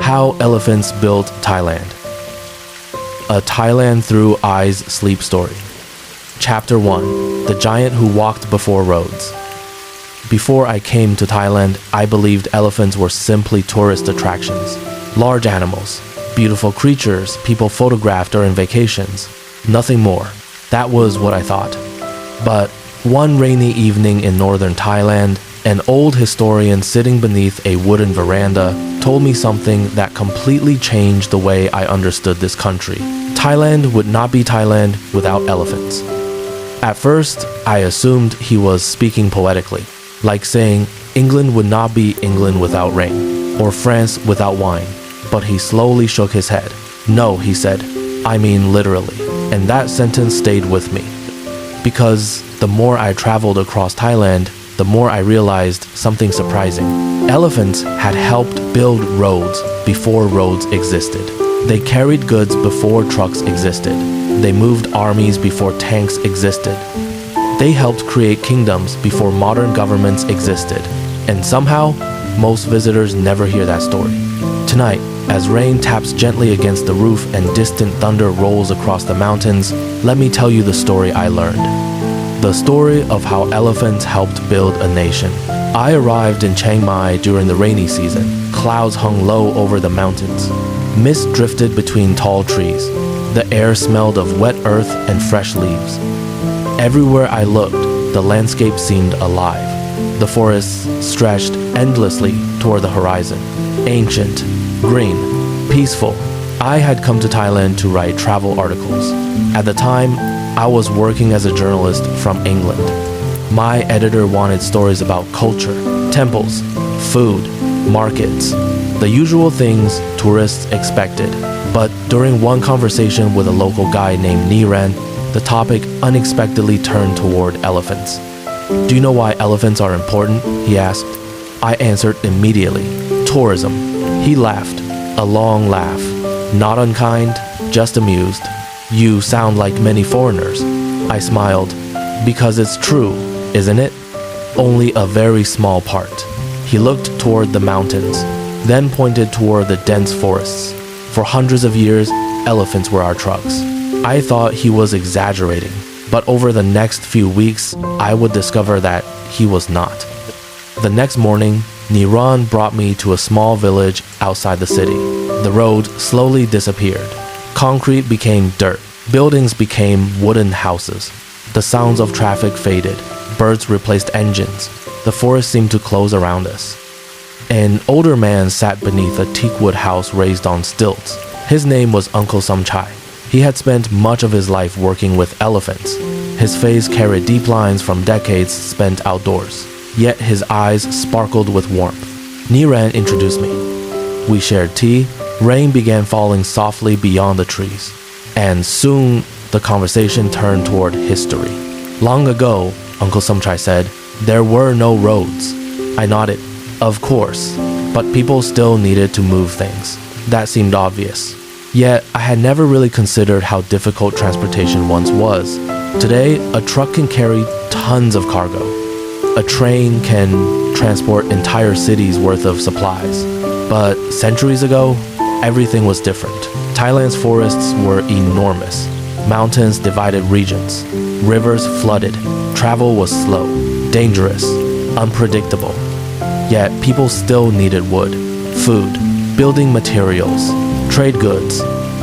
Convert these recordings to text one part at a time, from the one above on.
How Elephants Built Thailand. A Thailand Through Eyes Sleep Story. Chapter 1. The Giant Who Walked Before Roads. Before I came to Thailand, I believed elephants were simply tourist attractions. Large animals, beautiful creatures people photographed during vacations. Nothing more. That was what I thought. But one rainy evening in northern Thailand, an old historian sitting beneath a wooden veranda told me something that completely changed the way I understood this country. Thailand would not be Thailand without elephants. At first, I assumed he was speaking poetically, like saying England would not be England without rain, or France without wine. But he slowly shook his head. No, he said, I mean literally. And that sentence stayed with me. Because the more I traveled across Thailand, the more I realized something surprising. Elephants had helped build roads before roads existed. They carried goods before trucks existed. They moved armies before tanks existed. They helped create kingdoms before modern governments existed. And somehow, most visitors never hear that story. Tonight, as rain taps gently against the roof and distant thunder rolls across the mountains, let me tell you the story I learned. The story of how elephants helped build a nation. I arrived in Chiang Mai during the rainy season. Clouds hung low over the mountains. Mist drifted between tall trees. The air smelled of wet earth and fresh leaves. Everywhere I looked, the landscape seemed alive. The forests stretched endlessly toward the horizon. Ancient, green, peaceful. I had come to Thailand to write travel articles. At the time, I was working as a journalist from England. My editor wanted stories about culture, temples, food, markets, the usual things tourists expected. But during one conversation with a local guy named Niran, the topic unexpectedly turned toward elephants. Do you know why elephants are important? He asked. I answered immediately. Tourism. He laughed, a long laugh. Not unkind, just amused. You sound like many foreigners. I smiled. Because it's true, isn't it? Only a very small part. He looked toward the mountains, then pointed toward the dense forests. For hundreds of years, elephants were our trucks. I thought he was exaggerating, but over the next few weeks, I would discover that he was not. The next morning, Niran brought me to a small village outside the city. The road slowly disappeared. Concrete became dirt. Buildings became wooden houses. The sounds of traffic faded. Birds replaced engines. The forest seemed to close around us. An older man sat beneath a teakwood house raised on stilts. His name was Uncle Somchai. He had spent much of his life working with elephants. His face carried deep lines from decades spent outdoors. Yet his eyes sparkled with warmth. Niran introduced me. We shared tea. Rain began falling softly beyond the trees. And soon, the conversation turned toward history. Long ago, Uncle Somchai said, there were no roads. I nodded. Of course, but people still needed to move things. That seemed obvious. Yet, I had never really considered how difficult transportation once was. Today, a truck can carry tons of cargo. A train can transport entire cities' worth of supplies. But centuries ago, everything was different. Thailand's forests were enormous. Mountains divided regions. Rivers flooded. Travel was slow, dangerous, unpredictable. Yet people still needed wood, food, building materials, trade goods,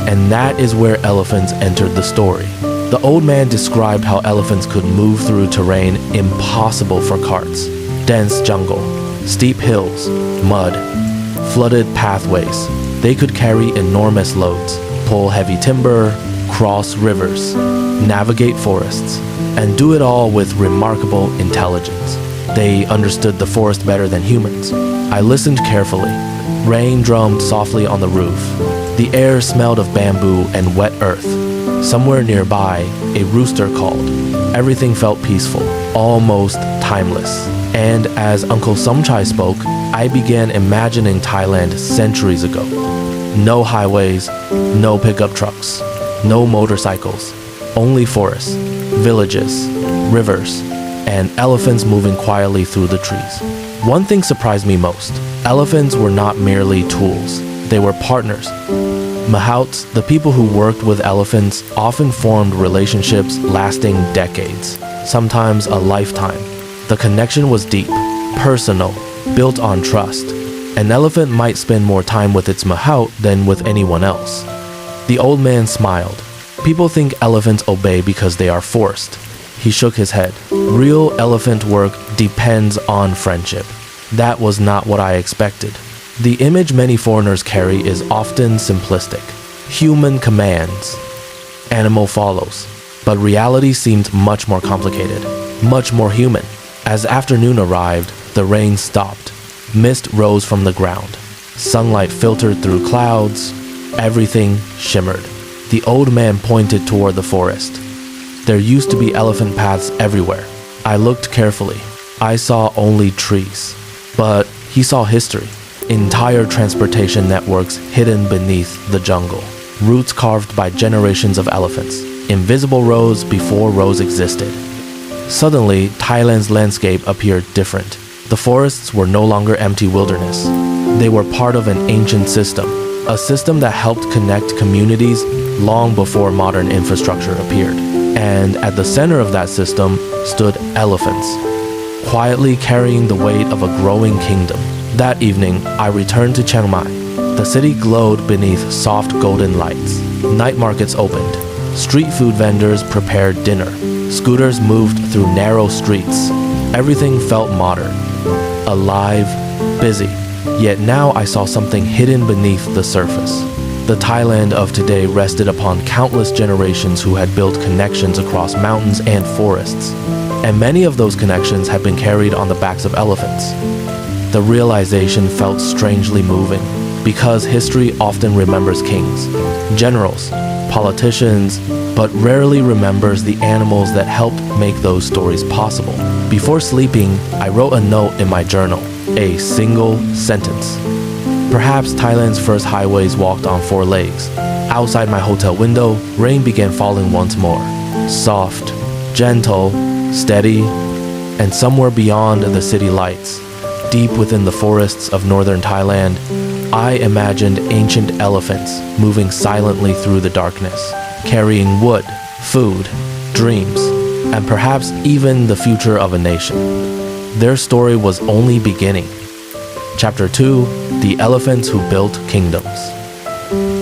and that is where elephants entered the story. The old man described how elephants could move through terrain impossible for carts. Dense jungle, steep hills, mud, flooded pathways. They could carry enormous loads, pull heavy timber, cross rivers, navigate forests, and do it all with remarkable intelligence. They understood the forest better than humans. I listened carefully. Rain drummed softly on the roof. The air smelled of bamboo and wet earth. Somewhere nearby, a rooster called. Everything felt peaceful, almost timeless. And as Uncle Somchai spoke, I began imagining Thailand centuries ago. No highways, no pickup trucks, no motorcycles, only forests, villages, rivers, and elephants moving quietly through the trees. One thing surprised me most. Elephants were not merely tools. They were partners. Mahouts, the people who worked with elephants, often formed relationships lasting decades, sometimes a lifetime. The connection was deep, personal, built on trust. An elephant might spend more time with its mahout than with anyone else. The old man smiled. People think elephants obey because they are forced. He shook his head. Real elephant work depends on friendship. That was not what I expected. The image many foreigners carry is often simplistic. Human commands. Animal follows. But reality seemed much more complicated, much more human. As afternoon arrived, the rain stopped. Mist rose from the ground. Sunlight filtered through clouds. Everything shimmered. The old man pointed toward the forest. There used to be elephant paths everywhere. I looked carefully. I saw only trees. But he saw history. Entire transportation networks hidden beneath the jungle. Routes carved by generations of elephants. Invisible roads before roads existed. Suddenly, Thailand's landscape appeared different. The forests were no longer empty wilderness. They were part of an ancient system, a system that helped connect communities long before modern infrastructure appeared. And at the center of that system stood elephants, quietly carrying the weight of a growing kingdom. That evening, I returned to Chiang Mai. The city glowed beneath soft golden lights. Night markets opened. Street food vendors prepared dinner. Scooters moved through narrow streets. Everything felt modern, alive, busy. Yet now I saw something hidden beneath the surface. The Thailand of today rested upon countless generations who had built connections across mountains and forests. And many of those connections had been carried on the backs of elephants. The realization felt strangely moving, because history often remembers kings, generals, politicians, but rarely remembers the animals that helped make those stories possible. Before sleeping, I wrote a note in my journal, a single sentence. Perhaps Thailand's first highways walked on four legs. Outside my hotel window, rain began falling once more. Soft, gentle, steady, and somewhere beyond the city lights, deep within the forests of northern Thailand, I imagined ancient elephants moving silently through the darkness, carrying wood, food, dreams, and perhaps even the future of a nation. Their story was only beginning. Chapter 2: The Elephants Who Built Kingdoms.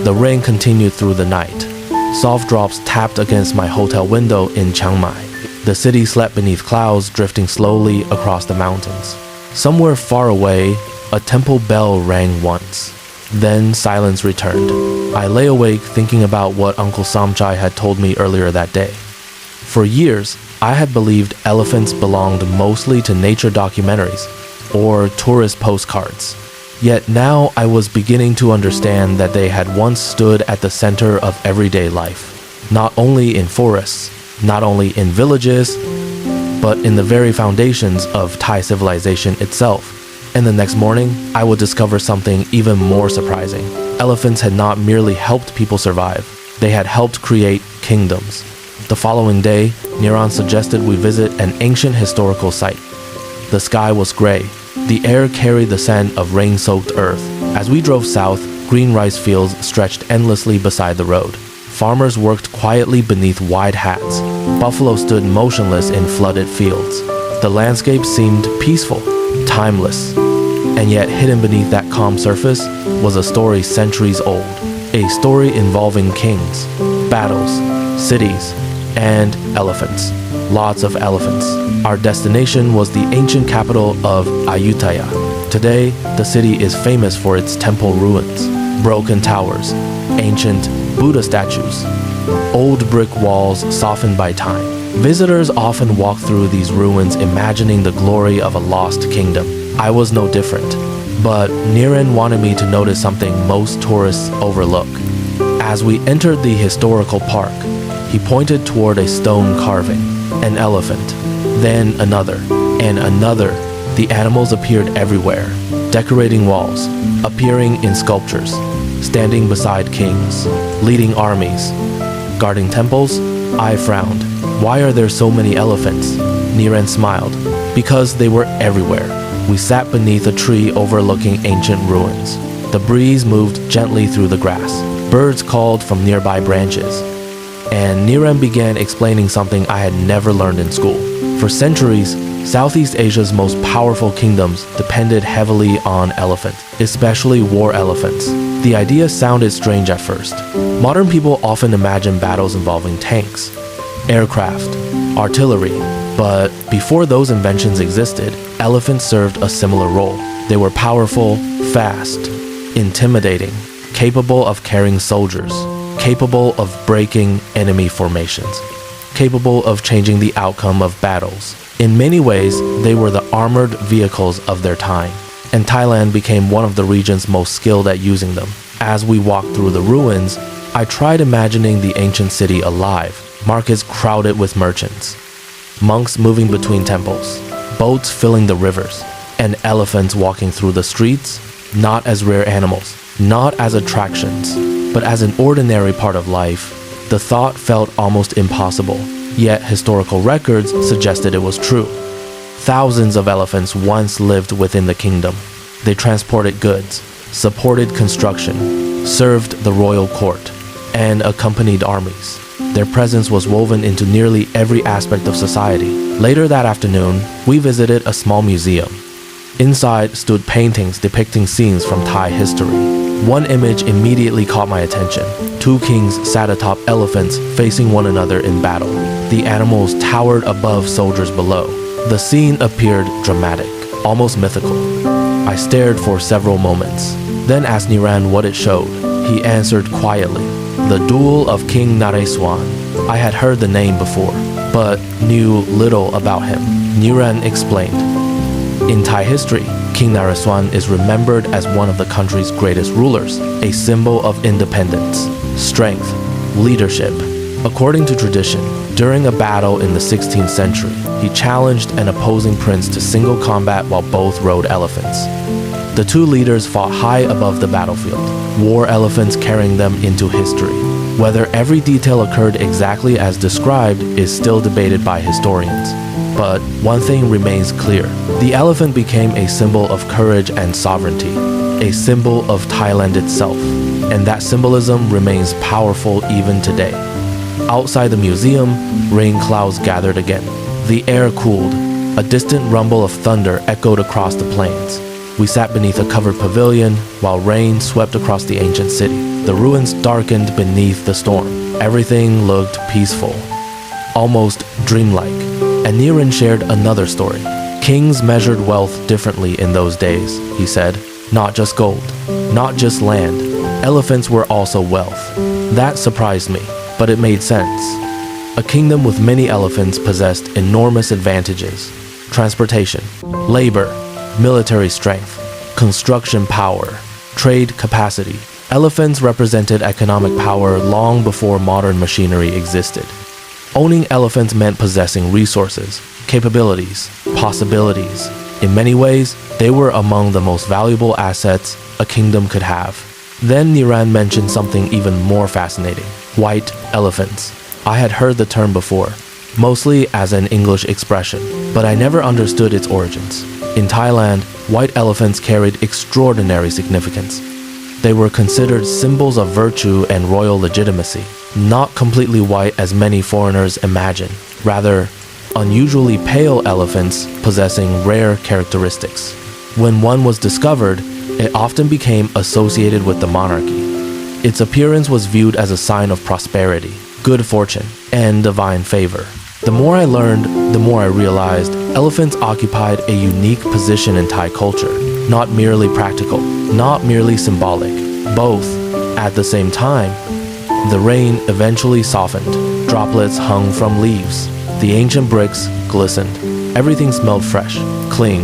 The rain continued through the night. Soft drops tapped against my hotel window in Chiang Mai. The city slept beneath clouds drifting slowly across the mountains. Somewhere far away, a temple bell rang once. Then silence returned. I lay awake thinking about what Uncle Samchai had told me earlier that day. For years, I had believed elephants belonged mostly to nature documentaries or tourist postcards. Yet now I was beginning to understand that they had once stood at the center of everyday life, not only in forests, not only in villages, but in the very foundations of Thai civilization itself. And the next morning, I would discover something even more surprising. Elephants had not merely helped people survive, they had helped create kingdoms. The following day, Niran suggested we visit an ancient historical site. The sky was gray. The air carried the scent of rain-soaked earth. As we drove south, green rice fields stretched endlessly beside the road. Farmers worked quietly beneath wide hats. Buffalo stood motionless in flooded fields. The landscape seemed peaceful, timeless. And yet hidden beneath that calm surface was a story centuries old. A story involving kings, battles, cities, and elephants. Lots of elephants. Our destination was the ancient capital of Ayutthaya. Today, the city is famous for its temple ruins, broken towers, ancient Buddha statues, old brick walls softened by time. Visitors often walk through these ruins imagining the glory of a lost kingdom. I was no different, but Niran wanted me to notice something most tourists overlook. As we entered the historical park, he pointed toward a stone carving, an elephant, then another, and another. The animals appeared everywhere, decorating walls, appearing in sculptures, standing beside kings, leading armies, guarding temples. I frowned. Why are there so many elephants? Niran smiled. Because they were everywhere. We sat beneath a tree overlooking ancient ruins. The breeze moved gently through the grass. Birds called from nearby branches. And Niran began explaining something I had never learned in school. For centuries, Southeast Asia's most powerful kingdoms depended heavily on elephants, especially war elephants. The idea sounded strange at first. Modern people often imagine battles involving tanks, aircraft, artillery, but before those inventions existed, elephants served a similar role. They were powerful, fast, intimidating, capable of carrying soldiers, capable of breaking enemy formations, capable of changing the outcome of battles. In many ways, they were the armored vehicles of their time, and Thailand became one of the regions most skilled at using them. As we walked through the ruins, I tried imagining the ancient city alive, markets crowded with merchants, monks moving between temples, boats filling the rivers, and elephants walking through the streets, not as rare animals, not as attractions, but as an ordinary part of life. The thought felt almost impossible, yet historical records suggested it was true. Thousands of elephants once lived within the kingdom. They transported goods, supported construction, served the royal court, and accompanied armies. Their presence was woven into nearly every aspect of society. Later that afternoon, we visited a small museum. Inside stood paintings depicting scenes from Thai history. One image immediately caught my attention. Two kings sat atop elephants facing one another in battle. The animals towered above soldiers below. The scene appeared dramatic, almost mythical. I stared for several moments, then asked Niran what it showed. He answered quietly, "The Duel of King Naresuan." I had heard the name before, but knew little about him. Niran explained, "In Thai history, King Naresuan is remembered as one of the country's greatest rulers, a symbol of independence, strength, leadership. According to tradition, during a battle in the 16th century, he challenged an opposing prince to single combat while both rode elephants. The two leaders fought high above the battlefield, war elephants carrying them into history. Whether every detail occurred exactly as described is still debated by historians. But one thing remains clear. The elephant became a symbol of courage and sovereignty, a symbol of Thailand itself, and that symbolism remains powerful even today. Outside the museum, rain clouds gathered again. The air cooled. A distant rumble of thunder echoed across the plains. We sat beneath a covered pavilion while rain swept across the ancient city. The ruins darkened beneath the storm. Everything looked peaceful, almost dreamlike. And Niran shared another story. Kings measured wealth differently in those days, he said. Not just gold, not just land. Elephants were also wealth. That surprised me, but it made sense. A kingdom with many elephants possessed enormous advantages: transportation, labor, military strength, construction power, trade capacity. Elephants represented economic power long before modern machinery existed. Owning elephants meant possessing resources, capabilities, possibilities. In many ways, they were among the most valuable assets a kingdom could have. Then Niran mentioned something even more fascinating: white elephants. I had heard the term before, mostly as an English expression, but I never understood its origins. In Thailand, white elephants carried extraordinary significance. They were considered symbols of virtue and royal legitimacy. Not completely white as many foreigners imagine, rather, unusually pale elephants possessing rare characteristics. When one was discovered, it often became associated with the monarchy. Its appearance was viewed as a sign of prosperity, good fortune, and divine favor. The more I learned, the more I realized elephants occupied a unique position in Thai culture, not merely practical, not merely symbolic, both at the same time. The rain eventually softened. Droplets hung from leaves. The ancient bricks glistened. Everything smelled fresh, clean,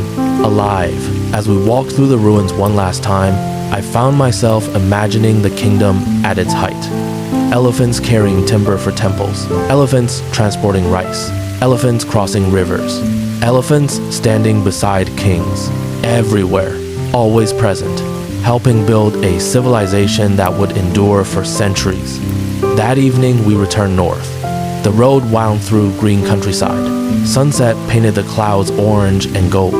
alive. As we walked through the ruins one last time, I found myself imagining the kingdom at its height. Elephants carrying timber for temples. Elephants transporting rice. Elephants crossing rivers. Elephants standing beside kings. Everywhere, always present, helping build a civilization that would endure for centuries. That evening, we returned north. The road wound through green countryside. Sunset painted the clouds orange and gold.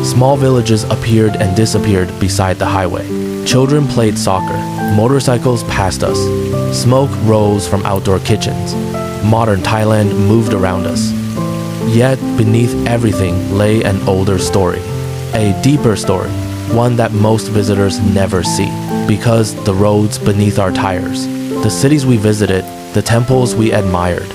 Small villages appeared and disappeared beside the highway. Children played soccer. Motorcycles passed us. Smoke rose from outdoor kitchens. Modern Thailand moved around us. Yet, beneath everything lay an older story. A deeper story. One that most visitors never see. Because the roads beneath our tires, the cities we visited, the temples we admired,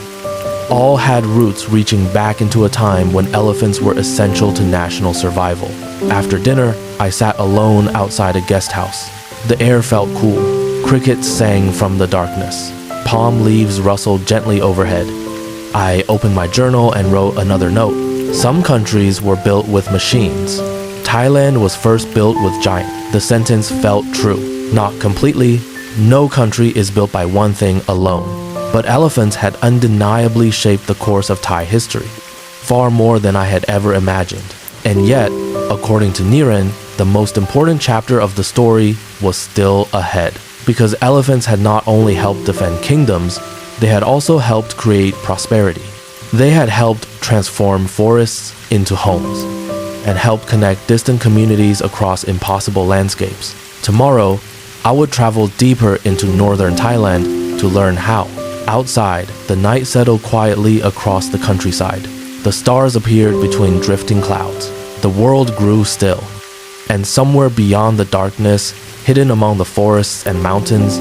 all had roots reaching back into a time when elephants were essential to national survival. After dinner, I sat alone outside a guest house. The air felt cool. Crickets sang from the darkness. Palm leaves rustled gently overhead. I opened my journal and wrote another note. Some countries were built with machines. Thailand was first built with giant. The sentence felt true. Not completely. No country is built by one thing alone. But elephants had undeniably shaped the course of Thai history, far more than I had ever imagined. And yet, according to Niran, the most important chapter of the story was still ahead, because elephants had not only helped defend kingdoms, they had also helped create prosperity. They had helped transform forests into homes, and helped connect distant communities across impossible landscapes. Tomorrow, I would travel deeper into northern Thailand to learn how. Outside, the night settled quietly across the countryside. The stars appeared between drifting clouds. The world grew still. And somewhere beyond the darkness, hidden among the forests and mountains,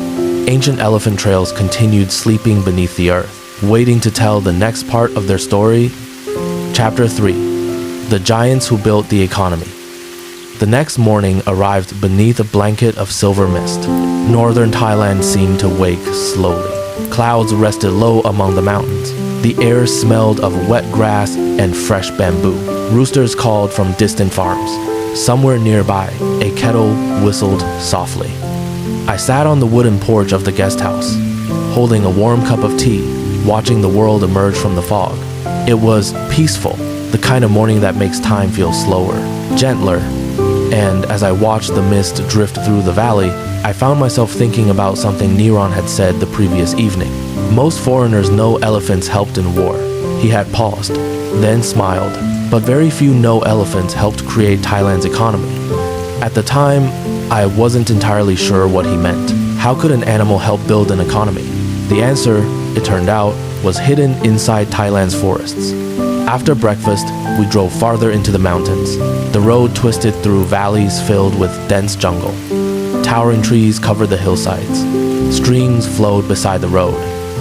ancient elephant trails continued sleeping beneath the earth, waiting to tell the next part of their story. Chapter 3. The Giants Who Built the Economy. The next morning arrived beneath a blanket of silver mist. Northern Thailand seemed to wake slowly. Clouds rested low among the mountains. The air smelled of wet grass and fresh bamboo. Roosters called from distant farms. Somewhere nearby, a kettle whistled softly. I sat on the wooden porch of the guest house, holding a warm cup of tea, watching the world emerge from the fog. It was peaceful, the kind of morning that makes time feel slower, gentler. And as I watched the mist drift through the valley, I found myself thinking about something Niran had said the previous evening. Most foreigners know elephants helped in war. He had paused, then smiled, but very few know elephants helped create Thailand's economy. At the time, I wasn't entirely sure what he meant. How could an animal help build an economy? The answer, it turned out, was hidden inside Thailand's forests. After breakfast, we drove farther into the mountains. The road twisted through valleys filled with dense jungle. Towering trees covered the hillsides. Streams flowed beside the road.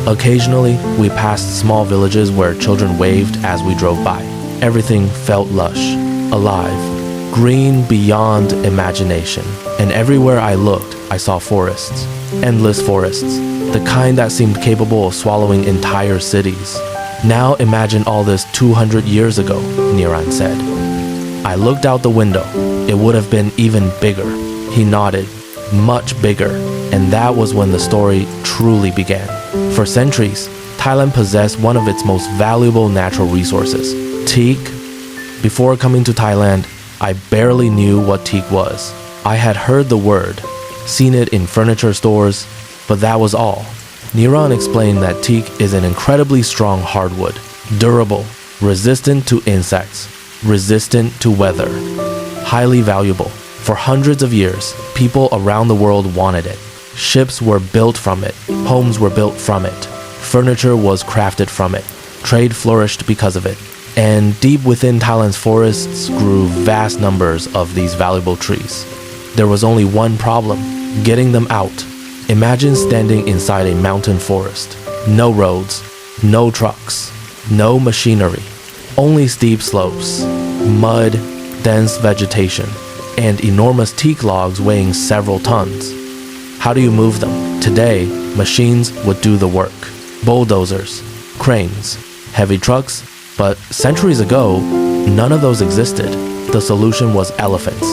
Occasionally, we passed small villages where children waved as we drove by. Everything felt lush, alive, green beyond imagination. And everywhere I looked, I saw forests. Endless forests. The kind that seemed capable of swallowing entire cities. Now imagine all this 200 years ago, Niran said. I looked out the window. It would have been even bigger. He nodded. Much bigger. And that was when the story truly began. For centuries, Thailand possessed one of its most valuable natural resources, teak. Before coming to Thailand, I barely knew what teak was. I had heard the word, seen it in furniture stores, but that was all. Niran explained that teak is an incredibly strong hardwood, durable, resistant to insects, resistant to weather, highly valuable. For hundreds of years, people around the world wanted it. Ships were built from it, homes were built from it, furniture was crafted from it, trade flourished because of it. And deep within Thailand's forests grew vast numbers of these valuable trees. There was only one problem, getting them out. Imagine standing inside a mountain forest. No roads, no trucks, no machinery, only steep slopes, mud, dense vegetation, and enormous teak logs weighing several tons. How do you move them? Today, machines would do the work. Bulldozers, cranes, heavy trucks, but centuries ago, none of those existed. The solution was elephants.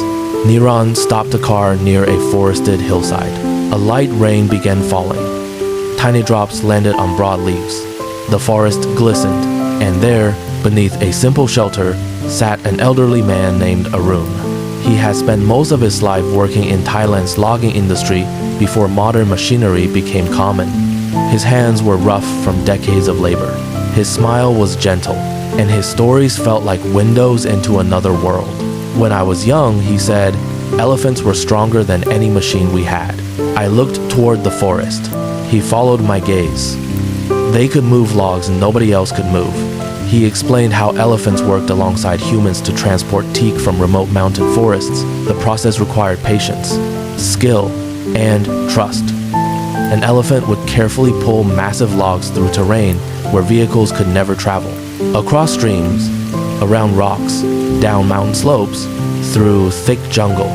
Niran stopped a car near a forested hillside. A light rain began falling. Tiny drops landed on broad leaves. The forest glistened, and there, beneath a simple shelter, sat an elderly man named Arun. He had spent most of his life working in Thailand's logging industry before modern machinery became common. His hands were rough from decades of labor. His smile was gentle, and his stories felt like windows into another world. When I was young, he said, elephants were stronger than any machine we had. I looked toward the forest. He followed my gaze. They could move logs nobody else could move. He explained how elephants worked alongside humans to transport teak from remote mountain forests. The process required patience, skill, and trust. An elephant would carefully pull massive logs through terrain where vehicles could never travel. Across streams, around rocks, down mountain slopes, through thick jungle,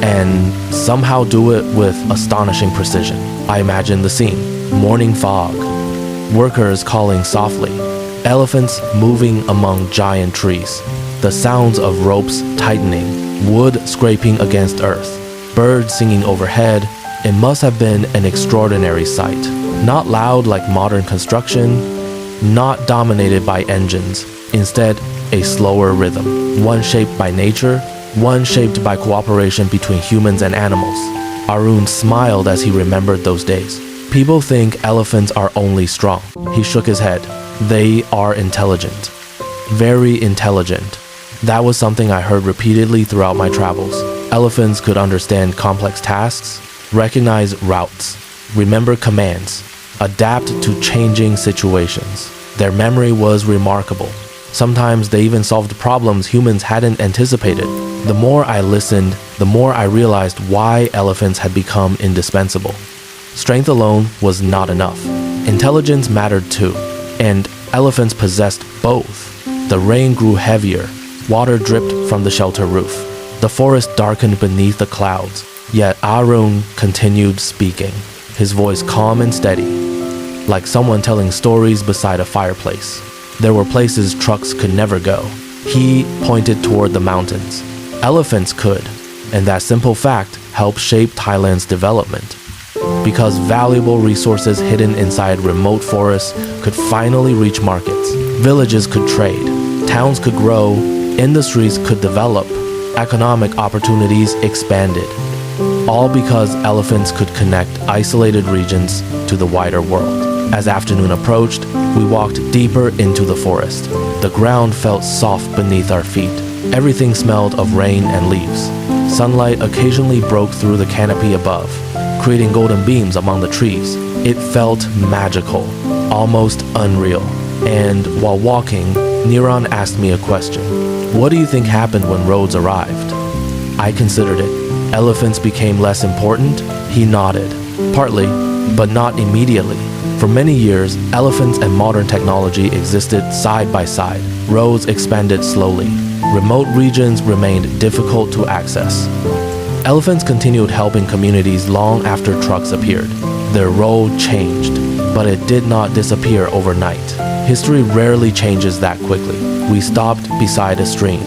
and somehow do it with astonishing precision. I imagine the scene. Morning fog, workers calling softly, elephants moving among giant trees, the sounds of ropes tightening, wood scraping against earth, birds singing overhead. It must have been an extraordinary sight. Not loud like modern construction, not dominated by engines, instead a slower rhythm, one shaped by nature, one shaped by cooperation between humans and animals. Arun smiled as he remembered those days. People think elephants are only strong. He shook his head. They are intelligent. Very intelligent. That was something I heard repeatedly throughout my travels. Elephants could understand complex tasks, recognize routes, remember commands, adapt to changing situations. Their memory was remarkable. Sometimes they even solved problems humans hadn't anticipated. The more I listened, the more I realized why elephants had become indispensable. Strength alone was not enough. Intelligence mattered too, and elephants possessed both. The rain grew heavier, water dripped from the shelter roof. The forest darkened beneath the clouds, yet Arun continued speaking, his voice calm and steady, like someone telling stories beside a fireplace. There were places trucks could never go. He pointed toward the mountains. Elephants could, and that simple fact helped shape Thailand's development. Because valuable resources hidden inside remote forests could finally reach markets. Villages could trade, towns could grow, industries could develop, economic opportunities expanded. All because elephants could connect isolated regions to the wider world. As afternoon approached, we walked deeper into the forest. The ground felt soft beneath our feet. Everything smelled of rain and leaves. Sunlight occasionally broke through the canopy above, creating golden beams among the trees. It felt magical, almost unreal. And while walking, Niran asked me a question. What do you think happened when roads arrived? I considered it. Elephants became less important? He nodded. Partly, but not immediately. For many years, elephants and modern technology existed side by side. Roads expanded slowly. Remote regions remained difficult to access. Elephants continued helping communities long after trucks appeared. Their role changed, but it did not disappear overnight. History rarely changes that quickly. We stopped beside a stream.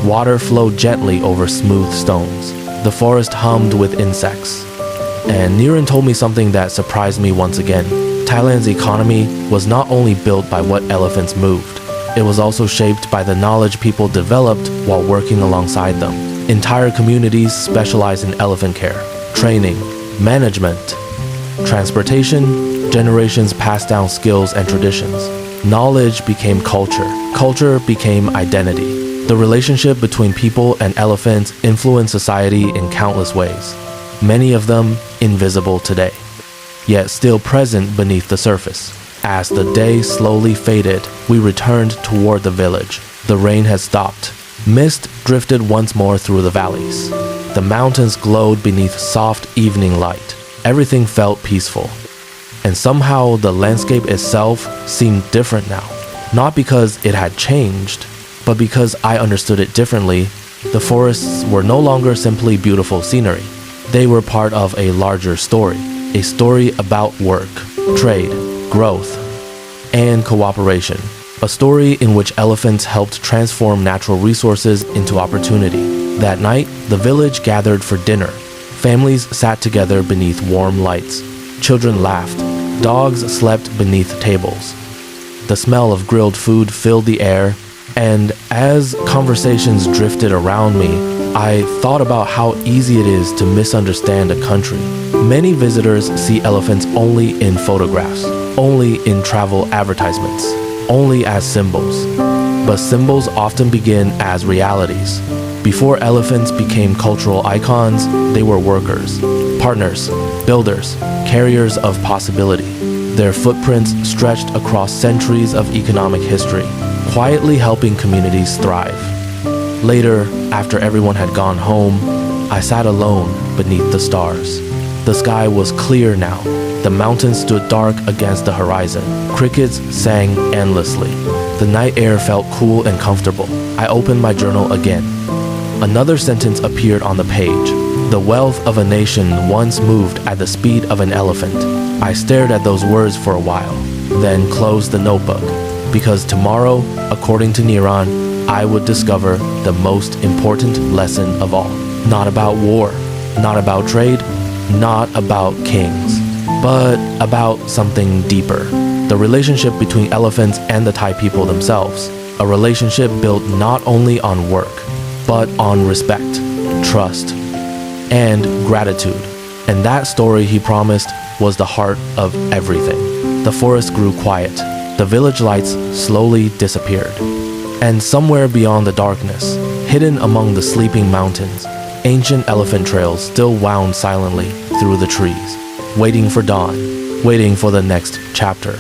Water flowed gently over smooth stones. The forest hummed with insects. And Niran told me something that surprised me once again. Thailand's economy was not only built by what elephants moved, it was also shaped by the knowledge people developed while working alongside them. Entire communities specialize in elephant care, training, management, transportation. Generations passed down skills and traditions. Knowledge became culture. Culture became identity. The relationship between people and elephants influenced society in countless ways, many of them invisible today, yet still present beneath the surface. As the day slowly faded, we returned toward the village. The rain had stopped. Mist drifted once more through the valleys. The mountains glowed beneath soft evening light. Everything felt peaceful. And somehow the landscape itself seemed different now. Not because it had changed, but because I understood it differently. The forests were no longer simply beautiful scenery. They were part of a larger story. A story about work, trade, growth, and cooperation. A story in which elephants helped transform natural resources into opportunity. That night, the village gathered for dinner. Families sat together beneath warm lights. Children laughed. Dogs slept beneath tables. The smell of grilled food filled the air, and as conversations drifted around me, I thought about how easy it is to misunderstand a country. Many visitors see elephants only in photographs, only in travel advertisements, only as symbols. But symbols often begin as realities. Before elephants became cultural icons, they were workers, partners, builders, carriers of possibility. Their footprints stretched across centuries of economic history, quietly helping communities thrive. Later, after everyone had gone home, I sat alone beneath the stars. The sky was clear now. The mountains stood dark against the horizon. Crickets sang endlessly. The night air felt cool and comfortable. I opened my journal again. Another sentence appeared on the page. The wealth of a nation once moved at the speed of an elephant. I stared at those words for a while, then closed the notebook. Because tomorrow, according to Niran, I would discover the most important lesson of all. Not about war, not about trade, not about kings, but about something deeper. The relationship between elephants and the Thai people themselves. A relationship built not only on work, but on respect, trust, and gratitude. And that story, he promised, was the heart of everything. The forest grew quiet. The village lights slowly disappeared. And somewhere beyond the darkness, hidden among the sleeping mountains, ancient elephant trails still wound silently through the trees, waiting for dawn, waiting for the next chapter.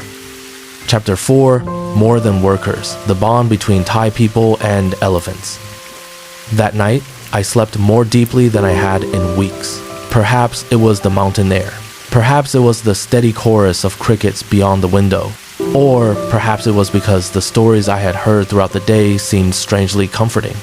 Chapter 4, More Than Workers, the bond between Thai people and elephants. That night, I slept more deeply than I had in weeks. Perhaps it was the mountain air. Perhaps it was the steady chorus of crickets beyond the window. Or perhaps it was because the stories I had heard throughout the day seemed strangely comforting.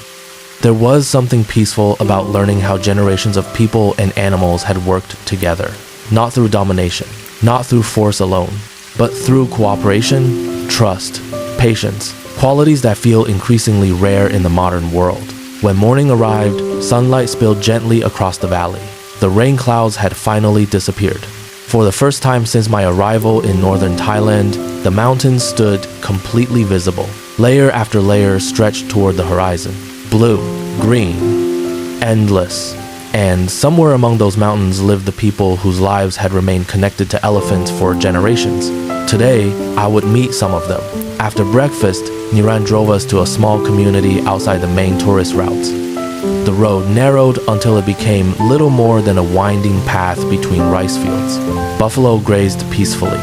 There was something peaceful about learning how generations of people and animals had worked together. Not through domination, not through force alone, but through cooperation, trust, patience, qualities that feel increasingly rare in the modern world. When morning arrived, sunlight spilled gently across the valley. The rain clouds had finally disappeared. For the first time since my arrival in northern Thailand, the mountains stood completely visible. Layer after layer stretched toward the horizon. Blue, green, endless. And somewhere among those mountains lived the people whose lives had remained connected to elephants for generations. Today, I would meet some of them. After breakfast, Niran drove us to a small community outside the main tourist routes. The road narrowed until it became little more than a winding path between rice fields. Buffalo grazed peacefully.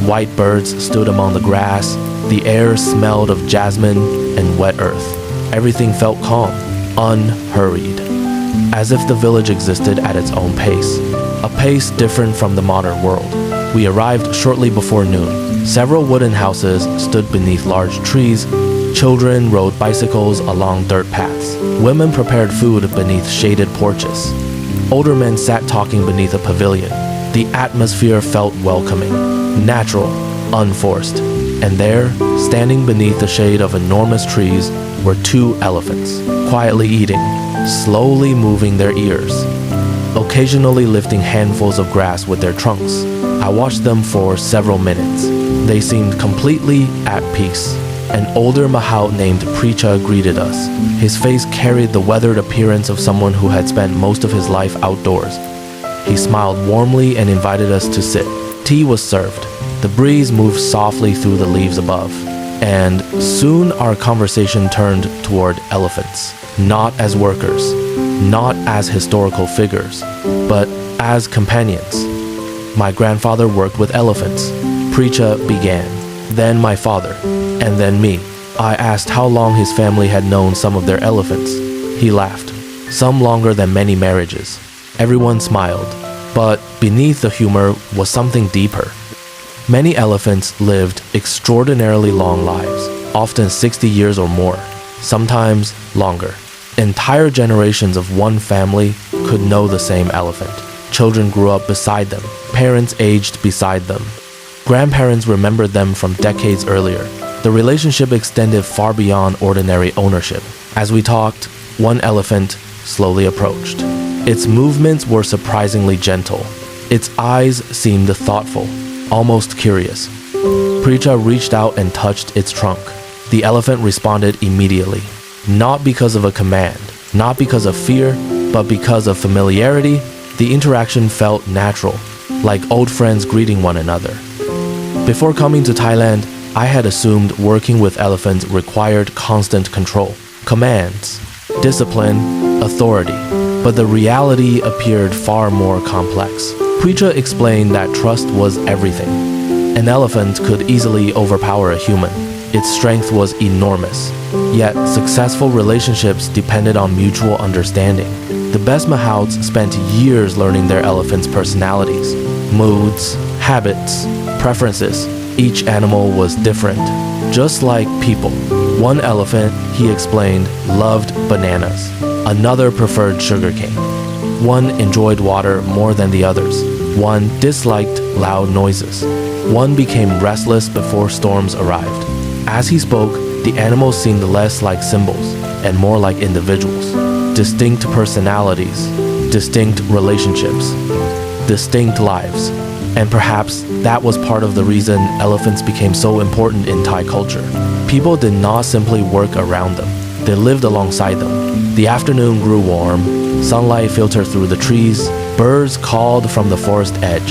White birds stood among the grass. The air smelled of jasmine and wet earth. Everything felt calm, unhurried, as if the village existed at its own pace, a pace different from the modern world. We arrived shortly before noon. Several wooden houses stood beneath large trees. Children rode bicycles along dirt paths. Women prepared food beneath shaded porches. Older men sat talking beneath a pavilion. The atmosphere felt welcoming, natural, unforced. And there, standing beneath the shade of enormous trees, were two elephants, quietly eating, slowly moving their ears, occasionally lifting handfuls of grass with their trunks. I watched them for several minutes. They seemed completely at peace. An older Mahout named Precha greeted us. His face carried the weathered appearance of someone who had spent most of his life outdoors. He smiled warmly and invited us to sit. Tea was served. The breeze moved softly through the leaves above. And soon our conversation turned toward elephants. Not as workers, not as historical figures, but as companions. My grandfather worked with elephants. Precha began. Then my father, and then me. I asked how long his family had known some of their elephants. He laughed. Some longer than many marriages. Everyone smiled, but beneath the humor was something deeper. Many elephants lived extraordinarily long lives, often 60 years or more, sometimes longer. Entire generations of one family could know the same elephant. Children grew up beside them. Parents aged beside them. Grandparents remembered them from decades earlier. The relationship extended far beyond ordinary ownership. As we talked, one elephant slowly approached. Its movements were surprisingly gentle. Its eyes seemed thoughtful, almost curious. Precha reached out and touched its trunk. The elephant responded immediately, not because of a command, not because of fear, but because of familiarity. The interaction felt natural, like old friends greeting one another. Before coming to Thailand, I had assumed working with elephants required constant control, commands, discipline, authority. But the reality appeared far more complex. Preacher explained that trust was everything. An elephant could easily overpower a human. Its strength was enormous. Yet, successful relationships depended on mutual understanding. The best mahouts spent years learning their elephants' personalities, moods, habits, preferences. Each animal was different, just like people. One elephant, he explained, loved bananas. Another preferred sugarcane. One enjoyed water more than the others. One disliked loud noises. One became restless before storms arrived. As he spoke, the animals seemed less like symbols and more like individuals. Distinct personalities, distinct relationships, distinct lives. And perhaps that was part of the reason elephants became so important in Thai culture. People did not simply work around them. They lived alongside them. The afternoon grew warm, sunlight filtered through the trees, birds called from the forest edge.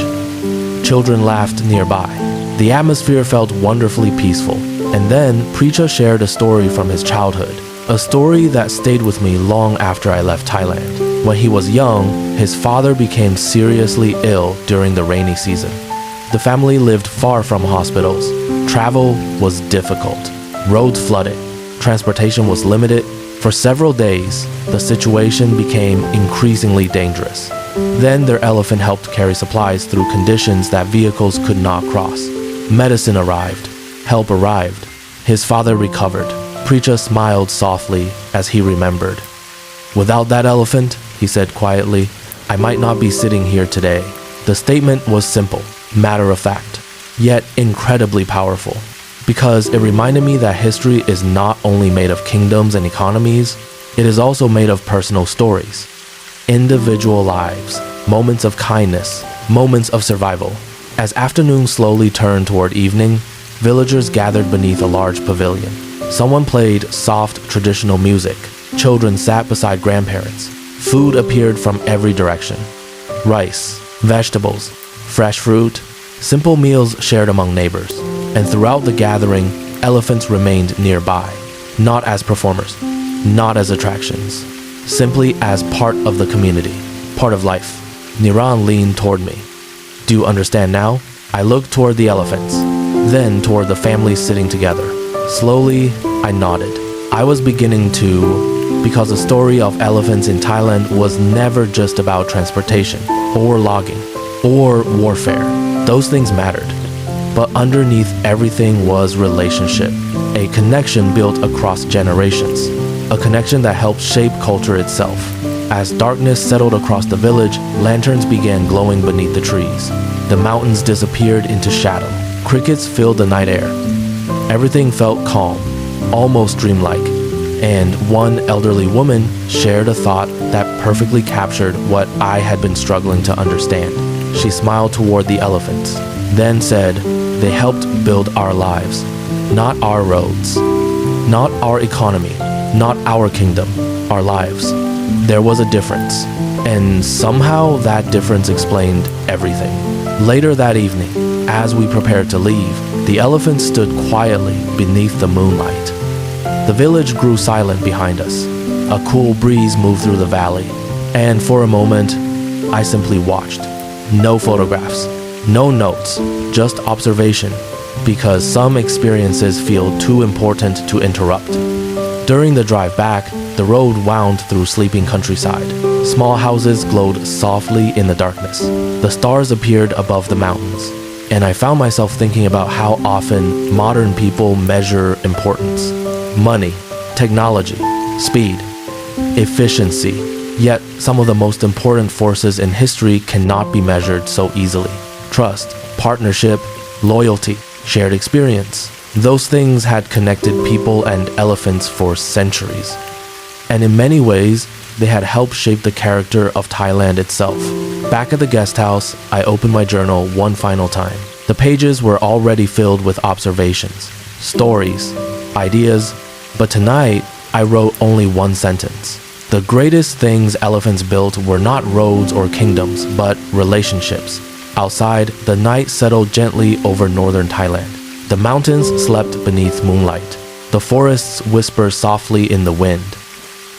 Children laughed nearby. The atmosphere felt wonderfully peaceful. And then Preacher shared a story from his childhood, a story that stayed with me long after I left Thailand. When he was young, his father became seriously ill during the rainy season. The family lived far from hospitals. Travel was difficult. Roads flooded. Transportation was limited. For several days, the situation became increasingly dangerous. Then their elephant helped carry supplies through conditions that vehicles could not cross. Medicine arrived. Help arrived. His father recovered. Preacher smiled softly as he remembered. Without that elephant, he said quietly, I might not be sitting here today. The statement was simple, matter of fact, yet incredibly powerful. Because it reminded me that history is not only made of kingdoms and economies, it is also made of personal stories. Individual lives, moments of kindness, moments of survival. As afternoon slowly turned toward evening, villagers gathered beneath a large pavilion. Someone played soft traditional music. Children sat beside grandparents. Food appeared from every direction. Rice, vegetables, fresh fruit, simple meals shared among neighbors. And throughout the gathering, elephants remained nearby, not as performers, not as attractions, simply as part of the community, part of life. Niran leaned toward me. Do you understand now? I looked toward the elephants, then toward the families sitting together. Slowly, I nodded. I was beginning to, because the story of elephants in Thailand was never just about transportation, or logging, or warfare. Those things mattered. But underneath everything was relationship, a connection built across generations, a connection that helped shape culture itself. As darkness settled across the village, lanterns began glowing beneath the trees. The mountains disappeared into shadow. Crickets filled the night air. Everything felt calm, almost dreamlike, and one elderly woman shared a thought that perfectly captured what I had been struggling to understand. She smiled toward the elephants, then said, they helped build our lives, not our roads, not our economy, not our kingdom, our lives. There was a difference, and somehow that difference explained everything. Later that evening, as we prepared to leave, the elephant stood quietly beneath the moonlight. The village grew silent behind us. A cool breeze moved through the valley, and for a moment, I simply watched. No photographs, no notes, just observation, because some experiences feel too important to interrupt. During the drive back, the road wound through sleeping countryside. Small houses glowed softly in the darkness. The stars appeared above the mountains, and I found myself thinking about how often modern people measure importance. Money, technology, speed, efficiency. Yet some of the most important forces in history cannot be measured so easily. Trust, partnership, loyalty, shared experience. Those things had connected people and elephants for centuries. And in many ways, they had helped shape the character of Thailand itself. Back at the guest house, I opened my journal one final time. The pages were already filled with observations, stories, ideas, but tonight I wrote only one sentence. The greatest things elephants built were not roads or kingdoms, but relationships. Outside, the night settled gently over northern Thailand. The mountains slept beneath moonlight. The forests whispered softly in the wind.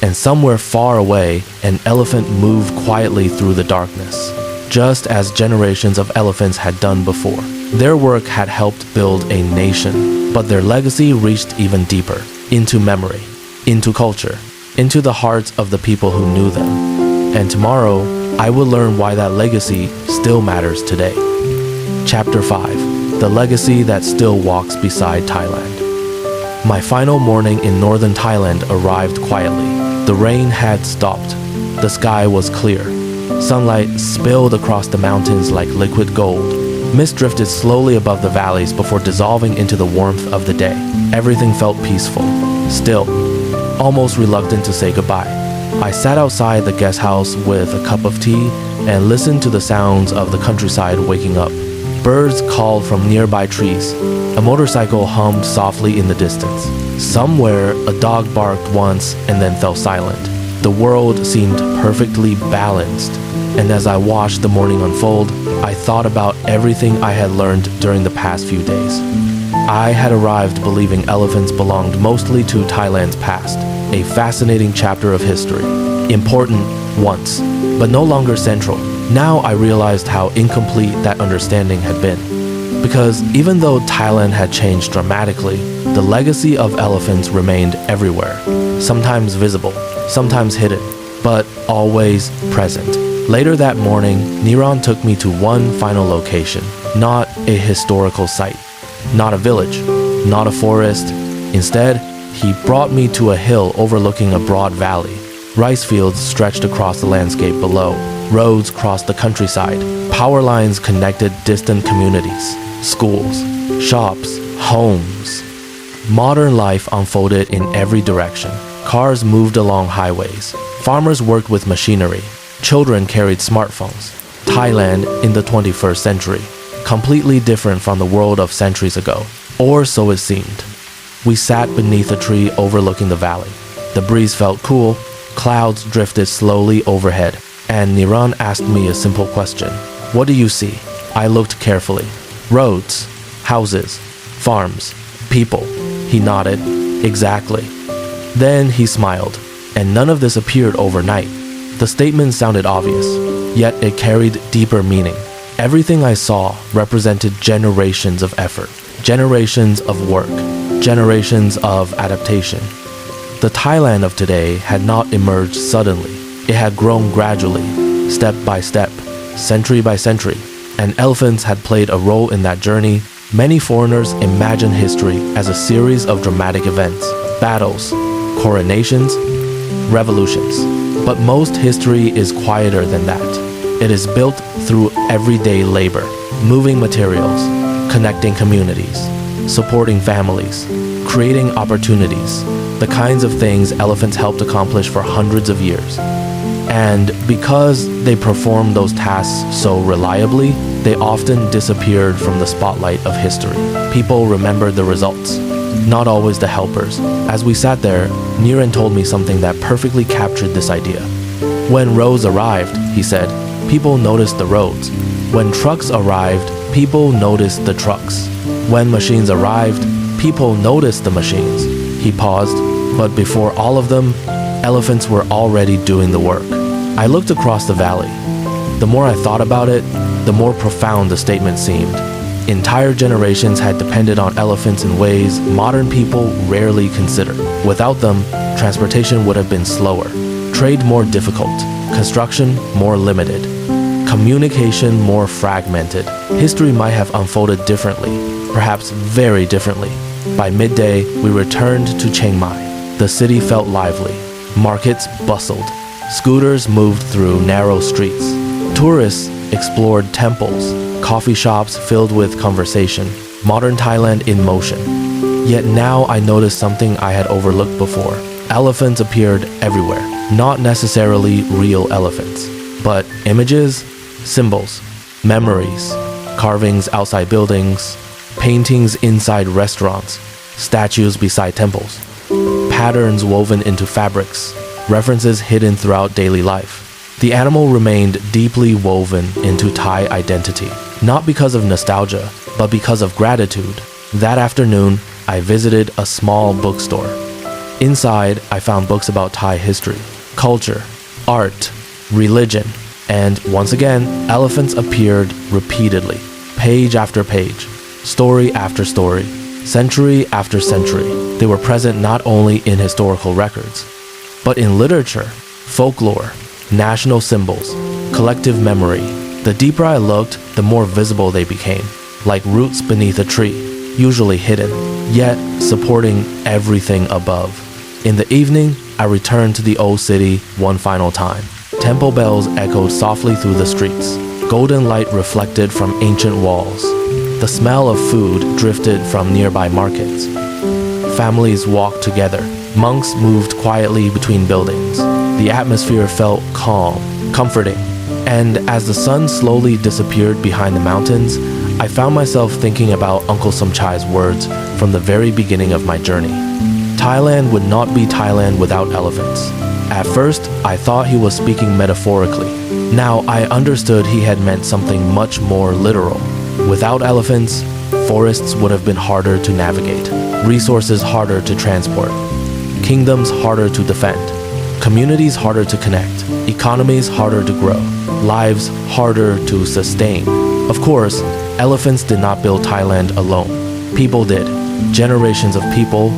and somewhere far away, an elephant moved quietly through the darkness, just as generations of elephants had done before. Their work had helped build a nation, but their legacy reached even deeper, into memory, into culture, into the hearts of the people who knew them. And tomorrow, I will learn why that legacy still matters today. Chapter 5: The Legacy That Still Walks Beside Thailand. My final morning in northern Thailand arrived quietly. The rain had stopped. The sky was clear. Sunlight spilled across the mountains like liquid gold. Mist drifted slowly above the valleys before dissolving into the warmth of the day. Everything felt peaceful, still, almost reluctant to say goodbye. I sat outside the guest house with a cup of tea and listened to the sounds of the countryside waking up. Birds called from nearby trees. A motorcycle hummed softly in the distance. Somewhere, a dog barked once and then fell silent. The world seemed perfectly balanced, and as I watched the morning unfold, I thought about everything I had learned during the past few days. I had arrived believing elephants belonged mostly to Thailand's past, a fascinating chapter of history. Important once, but no longer central. Now I realized how incomplete that understanding had been. Because even though Thailand had changed dramatically, the legacy of elephants remained everywhere. Sometimes visible, sometimes hidden, but always present. Later that morning, Niran took me to one final location. Not a historical site, not a village, not a forest. Instead, he brought me to a hill overlooking a broad valley. Rice fields stretched across the landscape below. Roads crossed the countryside. Power lines connected distant communities. Schools, shops, homes. Modern life unfolded in every direction. Cars moved along highways. Farmers worked with machinery. Children carried smartphones. Thailand in the 21st century, completely different from the world of centuries ago. Or so it seemed. We sat beneath a tree overlooking the valley. The breeze felt cool. Clouds drifted slowly overhead, and Niran asked me a simple question. What do you see? I looked carefully. Roads, houses, farms, people. He nodded. Exactly. Then he smiled, and none of this appeared overnight. The statement sounded obvious, yet it carried deeper meaning. Everything I saw represented generations of effort, generations of work, generations of adaptation. The Thailand of today had not emerged suddenly. It had grown gradually, step by step, century by century, and elephants had played a role in that journey. Many foreigners imagine history as a series of dramatic events, battles, coronations, revolutions. But most history is quieter than that. It is built through everyday labor, moving materials, connecting communities, supporting families, creating opportunities, the kinds of things elephants helped accomplish for hundreds of years. And because they performed those tasks so reliably, they often disappeared from the spotlight of history. People remembered the results, not always the helpers. As we sat there, Niran told me something that perfectly captured this idea. When roads arrived, he said, people noticed the roads. When trucks arrived, people noticed the trucks. When machines arrived, people noticed the machines. He paused, but before all of them, elephants were already doing the work. I looked across the valley. The more I thought about it, the more profound the statement seemed. Entire generations had depended on elephants in ways modern people rarely consider. Without them, transportation would have been slower, trade more difficult, construction more limited, communication more fragmented. History might have unfolded differently, perhaps very differently. By midday, we returned to Chiang Mai. The city felt lively. Markets bustled. Scooters moved through narrow streets. Tourists explored temples, coffee shops filled with conversation, modern Thailand in motion. Yet now I noticed something I had overlooked before. Elephants appeared everywhere, not necessarily real elephants, but images, symbols, memories, carvings outside buildings, paintings inside restaurants, statues beside temples, patterns woven into fabrics, references hidden throughout daily life. The animal remained deeply woven into Thai identity, not because of nostalgia, but because of gratitude. That afternoon, I visited a small bookstore. Inside, I found books about Thai history, culture, art, religion, and once again, elephants appeared repeatedly, page after page, story after story, century after century. They were present not only in historical records, but in literature, folklore, national symbols, collective memory. The deeper I looked, the more visible they became, like roots beneath a tree, usually hidden, yet supporting everything above. In the evening, I returned to the old city one final time. Temple bells echoed softly through the streets. Golden light reflected from ancient walls. The smell of food drifted from nearby markets. Families walked together. Monks moved quietly between buildings. The atmosphere felt calm, comforting. And as the sun slowly disappeared behind the mountains, I found myself thinking about Uncle Somchai's words from the very beginning of my journey. Thailand would not be Thailand without elephants. At first, I thought he was speaking metaphorically. Now I understood he had meant something much more literal. Without elephants, forests would have been harder to navigate, resources harder to transport, kingdoms harder to defend, communities harder to connect, economies harder to grow, lives harder to sustain. Of course, elephants did not build Thailand alone. People did, generations of people,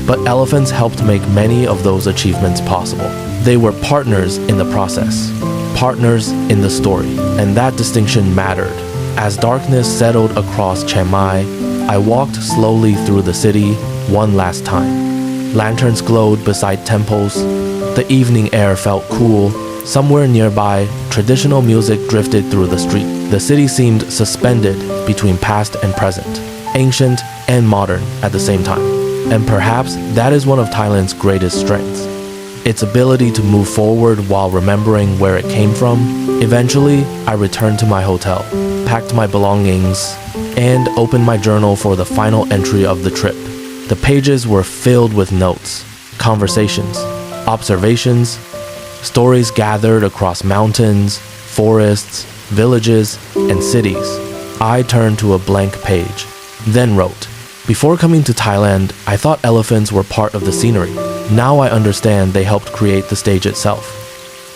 but elephants helped make many of those achievements possible. They were partners in the process, partners in the story, and that distinction mattered. As darkness settled across Chiang Mai, I walked slowly through the city one last time. Lanterns glowed beside temples. The evening air felt cool. Somewhere nearby, traditional music drifted through the street. The city seemed suspended between past and present, ancient and modern at the same time. And perhaps that is one of Thailand's greatest strengths. Its ability to move forward while remembering where it came from. Eventually, I returned to my hotel, packed my belongings, and opened my journal for the final entry of the trip. The pages were filled with notes, conversations, observations, stories gathered across mountains, forests, villages, and cities. I turned to a blank page, then wrote, "Before coming to Thailand, I thought elephants were part of the scenery. Now I understand they helped create the stage itself."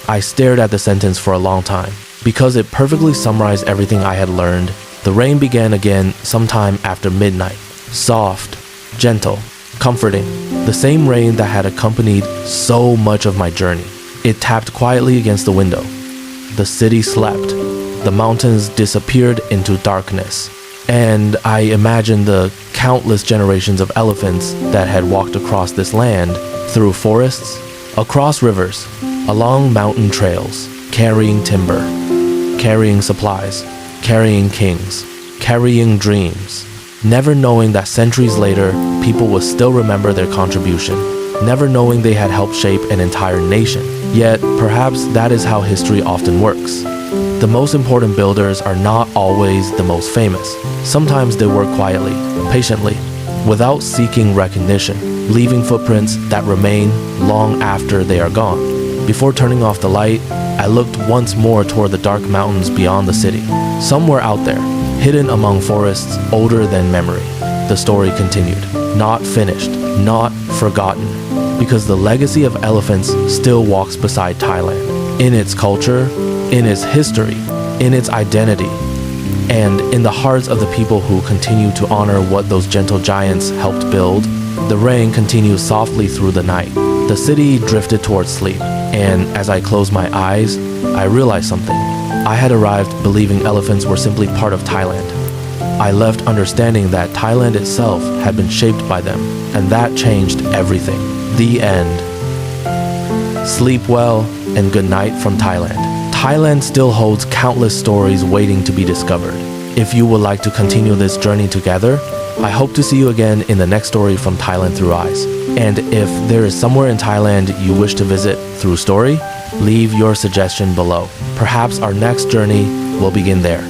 I stared at the sentence for a long time, because it perfectly summarized everything I had learned. The rain began again sometime after midnight, soft, gentle, comforting, the same rain that had accompanied so much of my journey. It tapped quietly against the window. The city slept. The mountains disappeared into darkness. And I imagined the countless generations of elephants that had walked across this land, through forests, across rivers, along mountain trails, carrying timber, carrying supplies, carrying kings, carrying dreams, never knowing that centuries later, people would still remember their contribution, never knowing they had helped shape an entire nation. Yet, perhaps that is how history often works. The most important builders are not always the most famous. Sometimes they work quietly, patiently, without seeking recognition, leaving footprints that remain long after they are gone. Before turning off the light, I looked once more toward the dark mountains beyond the city. Somewhere out there, hidden among forests older than memory, the story continued. Not finished, not forgotten, because the legacy of elephants still walks beside Thailand. In its culture, in its history, in its identity, and in the hearts of the people who continue to honor what those gentle giants helped build. The rain continued softly through the night. The city drifted towards sleep, and as I closed my eyes, I realized something. I had arrived believing elephants were simply part of Thailand. I left understanding that Thailand itself had been shaped by them, and that changed everything. The end. Sleep well, and good night from Thailand. Thailand still holds countless stories waiting to be discovered. If you would like to continue this journey together, I hope to see you again in the next story from Thailand Through Eyes. And if there is somewhere in Thailand you wish to visit through story, leave your suggestion below. Perhaps our next journey will begin there.